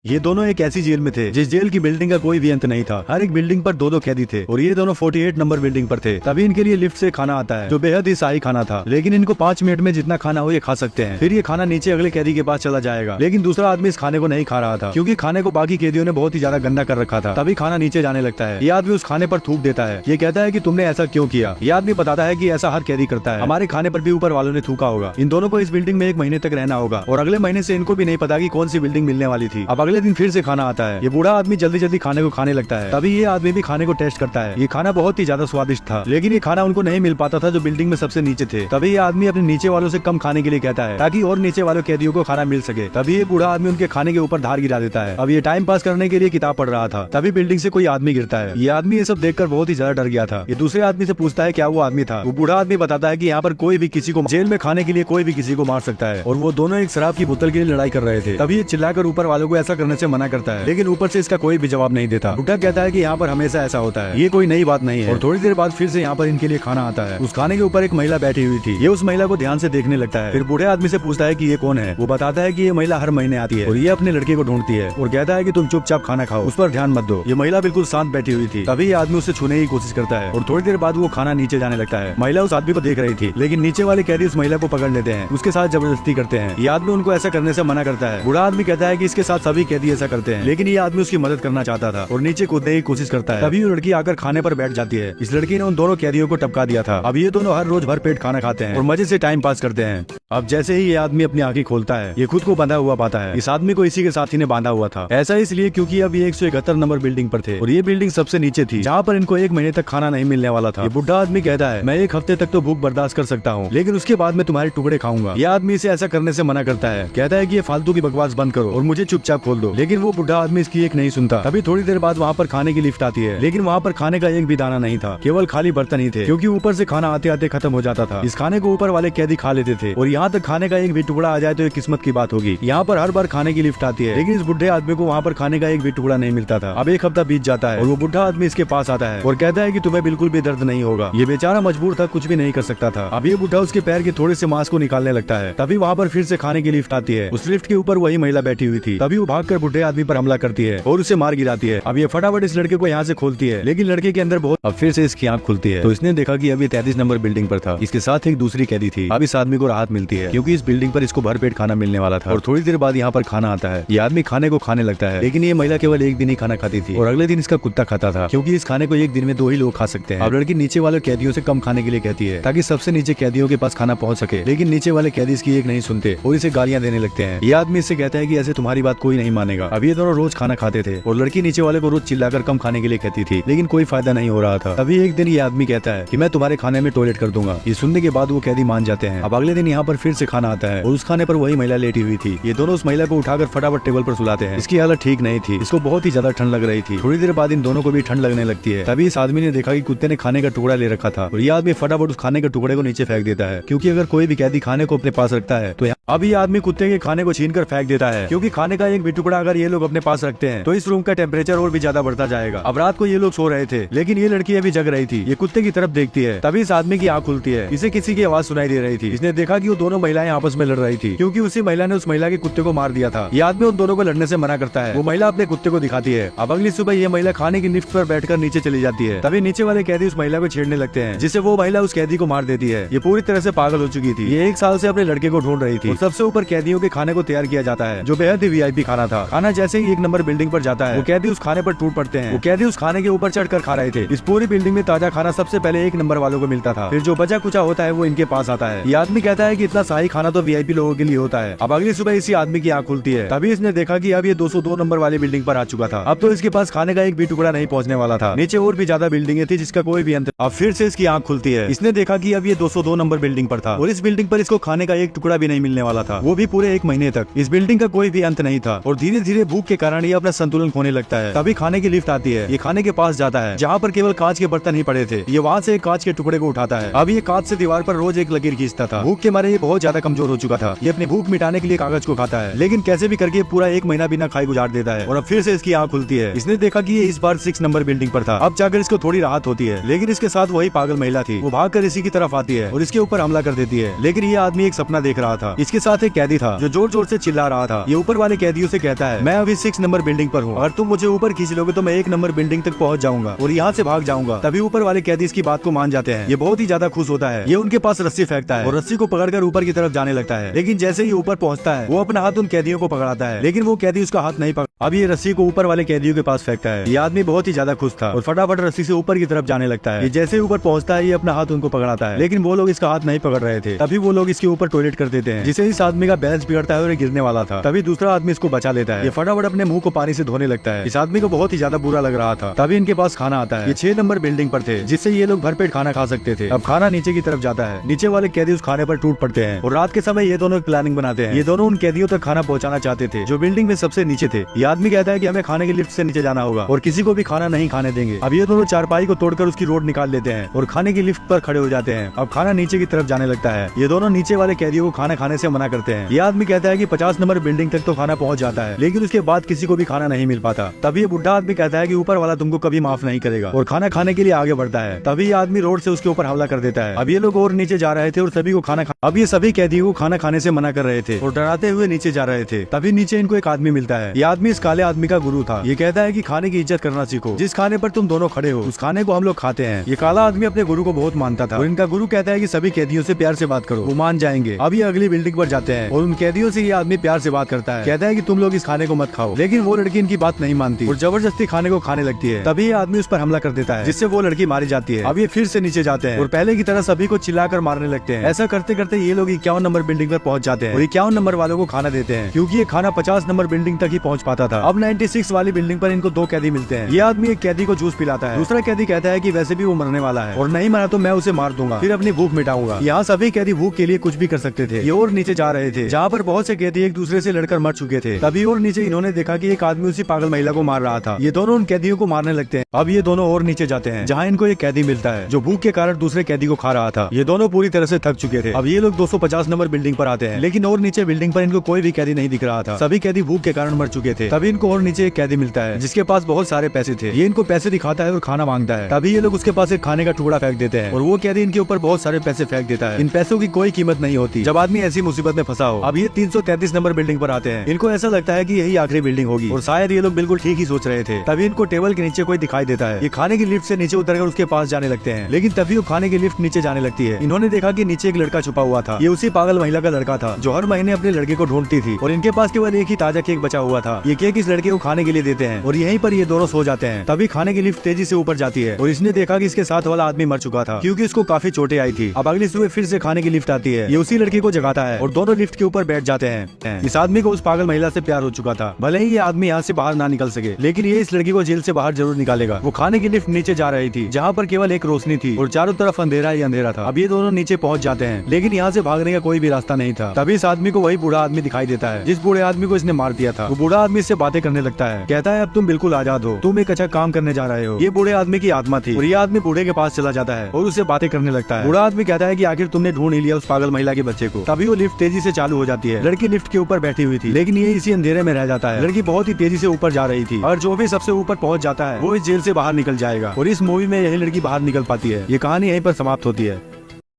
ये दोनों एक ऐसी जेल में थे जिस जेल की बिल्डिंग का कोई भी अंत नहीं था। हर एक बिल्डिंग पर दो दो कैदी थे और ये दोनों 48 नंबर बिल्डिंग पर थे। तभी इनके लिए लिफ्ट से खाना आता है जो बेहद ही शाही खाना था, लेकिन इनको 5 मिनट में जितना खाना हो ये खा सकते हैं। फिर ये खाना नीचे अगले कैदी के पास चला जाएगा, लेकिन दूसरा आदमी इस खाने को नहीं खा रहा था क्योंकि खाने को बाकी कैदियों ने बहुत ही ज्यादा गंदा कर रखा था। तभी खाना नीचे जाने लगता है। ये आदमी उस खाने पर थूक देता है। ये कहता है कि तुमने ऐसा क्यों किया। ये आदमी बताता है कि ऐसा हर कैदी करता है, हमारे खाने पर भी ऊपर वालों ने थूका होगा। इन दोनों को इस बिल्डिंग में 1 महीने तक रहना होगा और अगले महीने से इनको भी नहीं पता कि कौन सी बिल्डिंग मिलने वाली थी। अब अगले दिन फिर से खाना आता है। ये बूढ़ा आदमी जल्दी जल्दी खाने को खाने लगता है। तभी ये आदमी भी खाने को टेस्ट करता है। ये खाना बहुत ही ज्यादा स्वादिष्ट था, लेकिन ये खाना उनको नहीं मिल पाता था जो बिल्डिंग में सबसे नीचे थे। तभी ये आदमी अपने नीचे वालों से कम खाने के लिए कहता है ताकि और नीचे वालों कैदियों को खाना मिल सके। तभी ये बूढ़ा आदमी उनके खाने के ऊपर धार गिरा देता है। अब ये टाइम पास करने के लिए किताब पढ़ रहा था। तभी बिल्डिंग से कोई आदमी गिरता है। ये आदमी ये सब देखकर बहुत ही ज्यादा डर गया था। ये दूसरे आदमी से पूछता है क्या वो आदमी था। वो बूढ़ा आदमी बताता है कि यहाँ पर कोई भी किसी को जेल में खाने के लिए कोई भी किसी को मार सकता है और वो दोनों एक शराब की बोतल के लिए लड़ाई कर रहे थे। तभी ये चिल्लाकर ऊपर वालों को ऐसा करने से मना करता है, लेकिन ऊपर से इसका कोई भी जवाब नहीं देता। बुढ़ा कहता है कि यहाँ पर हमेशा ऐसा होता है, ये कोई नई बात नहीं है। और थोड़ी देर बाद फिर से यहाँ पर इनके लिए खाना आता है। उस खाने के ऊपर एक महिला बैठी हुई थी। ये उस महिला को ध्यान से देखने लगता है। फिर बूढ़े आदमी से पूछता है कि ये कौन है। वो बताता है कि ये महिला हर महीने आती है और ये अपने लड़के को ढूंढती है और कहता है कि तुम चुपचाप खाना खाओ, उस पर ध्यान मत दो। ये महिला बिल्कुल शांत बैठी हुई थी। तभी ये आदमी उसे छूने की कोशिश करता है और थोड़ी देर बाद वो खाना नीचे जाने लगता है। महिला उस आदमी को देख रही थी, लेकिन नीचे वाले कैदी उस महिला को पकड़ लेते हैं, उसके साथ जबरदस्ती करते हैं। ये आदमी उनको ऐसा करने से मना करता है। बूढ़ा आदमी कहता है कि इसके साथ सभी कैदी ऐसा करते हैं, लेकिन ये आदमी उसकी मदद करना चाहता था और नीचे कूदने की कोशिश करता है। तभी वो लड़की आकर खाने पर बैठ जाती है। इस लड़की ने उन दोनों कैदियों को टपका दिया था। अब ये दोनों हर रोज भर पेट खाना खाते हैं और मजे से टाइम पास करते हैं। अब जैसे ही ये आदमी अपनी आंखें खोलता है, ये खुद को बंधा हुआ पाता है। इस आदमी को इसी के साथी ने बांधा हुआ था। ऐसा इसलिए क्योंकि अब ये 171 नंबर बिल्डिंग पर थे और ये बिल्डिंग सबसे नीचे थी, जहाँ पर इनको 1 महीने तक खाना नहीं मिलने वाला था। ये बुढ़ा आदमी कहता है मैं 1 हफ्ते तक तो भूख बर्दाश्त कर सकता हूँ, लेकिन उसके बाद मैं तुम्हारे टुकड़े खाऊंगा। ये आदमी इसे ऐसा करने से मना करता है, कहता है कि ये फालतू की बकवास बंद करो और मुझे चुपचाप खोल दो। लेकिन वो बुढ़ा आदमी इसकी एक नहीं सुनता। तभी थोड़ी देर बाद वहाँ पर खाने की लिफ्ट आती है, लेकिन वहाँ पर खाने का एक भी दाना नहीं था, केवल खाली बर्तन ही थे, क्योंकि ऊपर से खाना आते आते खत्म हो जाता था। इस खाने को ऊपर वाले कैदी खा लेते थे और यहाँ तक खाने का एक भी टुकड़ा आ जाए तो ये किस्मत की बात होगी। यहाँ पर हर बार खाने की लिफ्ट आती है, लेकिन इस बुढ़े आदमी को वहाँ पर खाने का एक भी टुकड़ा नहीं मिलता था। अब 1 हफ्ता बीत जाता है और वो बुढ़ा आदमी इसके पास आता है और कहता है कि तुम्हें बिल्कुल भी दर्द नहीं होगा। ये बेचारा मजबूर था, कुछ भी नहीं कर सकता था। अब ये बुढ़ा उसके पैर के थोड़े से मांस को निकालने लगता है। तभी वहाँ पर फिर से खाने की लिफ्ट आती है। उस लिफ्ट के ऊपर वही महिला बैठी हुई थी। तभी वो भागकर बुढ़े आदमी पर हमला करती है और उसे मार गिराती है। अब ये फटाफट इस लड़के को यहाँ से खोलती है, लेकिन लड़के के अंदर बहुत। अब फिर से इसकी आंख खुलती है तो इसने देखा कि अभी 33 नंबर बिल्डिंग पर था। इसके साथ एक दूसरी कैदी थी। अब इस आदमी को राहत मिलती है क्योंकि इस बिल्डिंग पर इसको भरपेट खाना मिलने वाला था और थोड़ी देर बाद यहाँ पर खाना आता है। ये आदमी खाने को खाने लगता है, लेकिन ये महिला केवल एक दिन ही खाना खाती थी और अगले दिन इसका कुत्ता खाता था, क्योंकि इस खाने को एक दिन में 2 ही लोग खा सकते हैं। अब लड़की नीचे वाले कैदियों से कम खाने के लिए कहती है ताकि सबसे नीचे कैदियों के पास खाना पहुंच सके, लेकिन नीचे वाले कैदी इसकी एक नहीं सुनते और इसे गालियां देने लगते हैं। ये आदमी इससे कहता है कि ऐसे तुम्हारी बात कोई नहीं मानेगा। अब ये दोनों रोज खाना खाते थे और लड़की नीचे वाले को रोज चिल्लाकर कम खाने के लिए कहती थी, लेकिन कोई फायदा नहीं हो रहा था। तभी एक दिन ये आदमी कहता है कि मैं तुम्हारे खाने में टॉयलेट कर दूंगा। ये सुनने के बाद वो कैदी मान जाते हैं। अब अगले दिन यहाँ पर फिर से खाना आता है और उस खाने पर वही महिला लेटी हुई थी। ये दोनों उस महिला को उठाकर फटाफट टेबल पर सुलाते हैं। इसकी हालत ठीक नहीं थी, इसको बहुत ही ज्यादा ठंड लग रही थी। थोड़ी देर बाद इन दोनों को भी ठंड लगने लगती है। तभी इस आदमी ने देखा कि कुत्ते ने खाने का टुकड़ा ले रखा था और ये आदमी फटाफट उस खाने के टुकड़े को नीचे फेंक देता है, क्योंकि अगर कोई भी कैदी खाने को अपने पास रखता है तो अब ये आदमी कुत्ते के खाने को छीनकर फेंक देता है, क्योंकि खाने का एक भी टुकड़ा अगर ये लोग अपने पास रखते हैं तो इस रूम का टेम्परेचर और भी ज्यादा बढ़ता जाएगा। अब रात को ये लोग सो रहे थे, लेकिन ये लड़की अभी जग रही थी। ये कुत्ते की तरफ देखती है। तभी इस आदमी की आंख खुलती है। इसे किसी की आवाज सुनाई दे रही थी। इसने देखा कि वो दोनों महिलाएं आपस में लड़ रही थी, क्योंकि उसी महिला ने उस महिला के कुत्ते को मार दिया था। ये आदमी उन दोनों को लड़ने से मना करता है। वो महिला अपने कुत्ते को दिखाती है। अब अगली सुबह ये महिला खाने की लिफ्ट पर बैठकर नीचे चली जाती है। तभी नीचे वाले कैदी उस महिला को छेड़ने लगते हैं, जिससे वो महिला उस कैदी को मार देती है। ये पूरी तरह से पागल हो चुकी थी। ये 1 साल से अपने लड़के को ढूंढ रही थी और सबसे ऊपर कैदियों के खाने को तैयार किया जाता है, जो बेहद ही वीआईपी खाना था। खाना जैसे ही 1 नंबर बिल्डिंग पर जाता है, वो कैदी उस खाने पर टूट पड़ते हैं। वो कैदी उस खाने के ऊपर चढ़कर खा रहे थे। इस पूरी बिल्डिंग में ताजा खाना सबसे पहले 1 नंबर वालों को मिलता था, फिर जो बचा कुचा होता है वो इनके पास आता है। ये आदमी कहता है कि इतना शाही खाना तो वीआईपी लोगों के लिए होता है। अब अगली सुबह इसी आदमी की आंख खुलती है। तभी इसने देखा कि अब ये 202 नंबर वाली बिल्डिंग पर आ चुका था। अब तो इसके पास खाने का एक भी टुकड़ा नहीं पहुंचने वाला था। नीचे और भी ज्यादा बिल्डिंगें थी जिसका कोई भी अंत। अब फिर से इसकी आंख खुलती है। इसने देखा कि अब ये 202 नंबर बिल्डिंग पर था और इस बिल्डिंग पर इसको खाने का एक टुकड़ा भी नहीं मिलने वाला था, वो भी पूरे 1 महीने तक। इस बिल्डिंग का कोई भी अंत नहीं था और धीरे धीरे भूख के कारण ये अपना संतुलन खोने लगता है। तभी खाने की लिफ्ट आती है। ये खाने के पास जाता है जहाँ पर केवल कांच के बर्तन ही पड़े थे। ये वहाँ से एक कांच के टुकड़े को उठाता है। अब ये कांच से दीवार पर रोज एक लकीर खींचता था। भूख के मारे ये बहुत ज्यादा कमजोर हो चुका था। ये अपनी भूख मिटाने के लिए कागज को खाता है, लेकिन कैसे भी करके पूरा 1 महीना बिना खाए गुजार देता है और अब फिर से इसकी आँख खुलती है। इसने देखा कि ये इस बार 6 नंबर बिल्डिंग पर था। अब जाकर इसको थोड़ी राहत होती है, लेकिन इसके साथ वही पागल महिला थी। वो भागकर इसी की तरफ आती है और इसके ऊपर हमला कर देती है। लेकिन ये आदमी एक सपना देख रहा था। इसके साथ एक कैदी था जो जोर जोर से चिल्ला रहा था। ये ऊपर वाले कैदियों से कहता है, मैं अभी 6 नंबर बिल्डिंग पर हूँ, अगर तुम मुझे ऊपर खींच लोगे तो मैं 1 नंबर बिल्डिंग तक पहुँच जाऊंगा और यहाँ से भाग जाऊंगा। तभी ऊपर वाले कैदी इसकी बात को मान जाते हैं। ये बहुत ही ज्यादा खुश होता है। ये उनके पास रस्सी फेंकता है और रस्सी को पकड़कर ऊपर की तरफ जाने लगता है। लेकिन जैसे ही ऊपर पहुँचता है वो अपना हाथ उन कैदियों को पकड़ाता है, लेकिन वो कैदी उसका हाथ नहीं पकड़। अब ये रस्सी को ऊपर वाले कैदियों के पास फेंकता है। ये आदमी बहुत ही ज्यादा खुश था और फटाफट रस्सी से ऊपर की तरफ जाने लगता है। ये जैसे ऊपर पहुंचता है ये अपना हाथ उनको पकड़ाता है, लेकिन वो लोग इसका हाथ नहीं पकड़ रहे थे। तभी वो लोग इसके ऊपर टॉयलेट कर देते हैं, जिससे इस आदमी का बैलेंस बिगड़ता है और ये गिरने वाला था। तभी दूसरा आदमी इसको बचा लेता है। ये फटाफट अपने मुंह को पानी से धोने लगता है। इस आदमी को बहुत ही ज्यादा बुरा लग रहा था। तभी इनके पास खाना आता है। ये 6 नंबर बिल्डिंग पर थे, जिससे ये लोग भरपेट खाना खा सकते थे। अब खाना नीचे की तरफ जाता है। नीचे वाले कैदी उस खाने पर टूट पड़ते हैं और रात के समय ये दोनों प्लानिंग बनाते हैं। ये दोनों उन कैदियों तक खाना पहुंचाना चाहते थे जो बिल्डिंग में सबसे नीचे थे। ये आदमी कहता है कि हमें खाने की लिफ्ट से नीचे जाना होगा और किसी को भी खाना नहीं खाने देंगे। अब ये दोनों चारपाई को तोड़कर उसकी रोड निकाल लेते हैं और खाने की लिफ्ट पर खड़े हो जाते हैं। अब खाना नीचे की तरफ जाने लगता है। ये दोनों नीचे वाले कैदियों को खाना खाने से मना करते हैं। ये आदमी कहता है कि 50 नंबर बिल्डिंग तक तो खाना पहुंच जाता है, लेकिन उसके बाद किसी को भी खाना नहीं मिल पाता। तभी ये बुढ़ा आदमी कहता है कि ऊपर वाला तुमको कभी माफ नहीं करेगा और खाना खाने के लिए आगे बढ़ता है। तभी ये आदमी रोड से उसके ऊपर हमला कर देता है। अब ये लोग और नीचे जा रहे थे और सभी को अब ये सभी कैदियों को खाना खाने से मना कर रहे थे और डराते हुए नीचे जा रहे थे। तभी नीचे इनको एक आदमी मिलता है। ये आदमी इस काले आदमी का गुरु था। ये कहता है कि खाने की इज्जत करना सीखो। जिस खाने पर तुम दोनों खड़े हो उस खाने को हम लोग खाते हैं। ये काला आदमी अपने गुरु को बहुत मानता था और इनका गुरु कहता है कि सभी कैदियों से प्यार से बात करो, वो मान जाएंगे। अब ये अगली बिल्डिंग पर जाते हैं और उन कैदियों से ये आदमी प्यार से बात करता है। कहता है कि तुम लोग इस खाने को मत खाओ, लेकिन वो लड़की इनकी बात नहीं मानती और जबरदस्ती खाने को खाने लगती है। तभी ये आदमी उस पर हमला कर देता है, जिससे वो लड़की मारी जाती है। अब ये फिर से नीचे जाते हैं और पहले की तरह सभी को चिल्लाकर मारने लगते हैं। ऐसा करते करते ये लोग 51 नंबर बिल्डिंग पर पहुंच जाते हैं और 51 नंबर वालों को खाना देते हैं, क्योंकि ये खाना 50 नंबर बिल्डिंग तक ही पहुंच पाता था। अब 96 वाली बिल्डिंग पर इनको 2 कैदी मिलते हैं। ये आदमी एक कैदी को जूस पिलाता है। दूसरा कैदी कहता है कि वैसे भी वो मरने वाला है और नहीं मरा तो मैं उसे मार दूंगा, फिर अपनी भूख मिटाऊंगा। यहाँ सभी कैदी भूख के लिए कुछ भी कर सकते थे। ये और नीचे जा रहे थे, जहाँ पर बहुत से कैदी एक दूसरे से लड़कर मर चुके थे। तभी और नीचे इन्होंने देखा कि एक आदमी उसी पागल महिला को मार रहा था। ये दोनों उन कैदियों को मारने लगते हैं। अब ये दोनों और नीचे जाते हैं, जहाँ इनको एक कैदी मिलता है जो भूख के कारण दूसरे कैदी को खा रहा था। ये दोनों पूरी तरह से थक चुके थे। अब ये लोग 250 नंबर बिल्डिंग पर आते हैं, लेकिन और नीचे बिल्डिंग पर इनको कोई भी कैदी नहीं दिख रहा था। सभी कैदी भूख के कारण मर चुके थे। तभी इनको और नीचे एक कैदी मिलता है जिसके पास बहुत सारे पैसे थे। ये इनको पैसे दिखाता है और खाना मांगता है। तभी ये लोग उसके पास एक खाने का टुकड़ा फेंक देते हैं और वो कैदी इनके ऊपर बहुत सारे पैसे फेंक देता है। इन पैसों की कोई कीमत नहीं होती जब आदमी ऐसी मुसीबत में फंसा हो। अब ये 333 नंबर बिल्डिंग पर आते हैं। इनको ऐसा लगता है कि यही आखिरी बिल्डिंग होगी और शायद ये लोग बिल्कुल ठीक ही सोच रहे थे। तभी इनको टेबल के नीचे कोई दिखाई देता है। ये खाने की लिफ्ट से नीचे उतरकर उसके पास जाने लगते हैं, लेकिन तभी वो खाने की लिफ्ट नीचे जाने लगती है। इन्होंने देखा कि नीचे एक लड़का छुपा हुआ था। ये उसी पागल महिला का लड़का था जो हर महीने अपने लड़के को ढूंढती थी और इनके पास केवल एक ही ताजा केक बचा हुआ था। ये केक इस लड़के को खाने के लिए देते हैं और यहीं पर ये दोनों सो जाते हैं। तभी खाने की लिफ्ट तेजी से ऊपर जाती है और इसने देखा कि इसके साथ वाला आदमी मर चुका था, क्योंकि इसको काफी चोटें आई थी। अब अगली सुबह फिर से खाने की लिफ्ट आती है। ये उसी लड़की को जगाता है और दोनों लिफ्ट के ऊपर बैठ जाते हैं। इस आदमी को उस पागल महिला से प्यार हो चुका था। भले ही ये आदमी यहाँ से बाहर ना निकल सके, लेकिन ये इस लड़की को जेल से बाहर जरूर निकालेगा। वो खाने की लिफ्ट नीचे जा रही थी, जहाँ पर केवल एक रोशनी थी और चारों तरफ अंधेरा ही अंधेरा था। अब ये दोनों नीचे पहुँच जाते हैं, लेकिन यहाँ से भागने का कोई भी रास्ता नहीं था। तभी इस आदमी को वही बूढ़ा आदमी दिखाई देता है जिस बूढ़े आदमी को इसने मार दिया था। वो बूढ़ा आदमी इससे बातें करने लगता है। कहता है अब तुम बिल्कुल आजाद हो, तुम एक अच्छा काम करने जा रहे हो। ये बूढ़े आदमी की आत्मा थी और ये आदमी बूढ़े के पास चला जाता है और उससे बातें करने लगता है। बूढ़ा आदमी कहता है कि आखिर तुमने ढूंढ ही लिया उस पागल महिला के बच्चे को। तभी वो लिफ्ट तेजी से चालू हो जाती है। लड़की लिफ्ट के ऊपर बैठी हुई थी, लेकिन ये इसी अंधेरे में रह जाता है। लड़की बहुत ही तेजी से ऊपर जा रही थी और जो भी सबसे ऊपर पहुंच जाता है वो इस जेल से बाहर निकल जाएगा और इस मूवी में यही लड़की बाहर निकल पाती है। ये कहानी यहीं पर समाप्त होती है।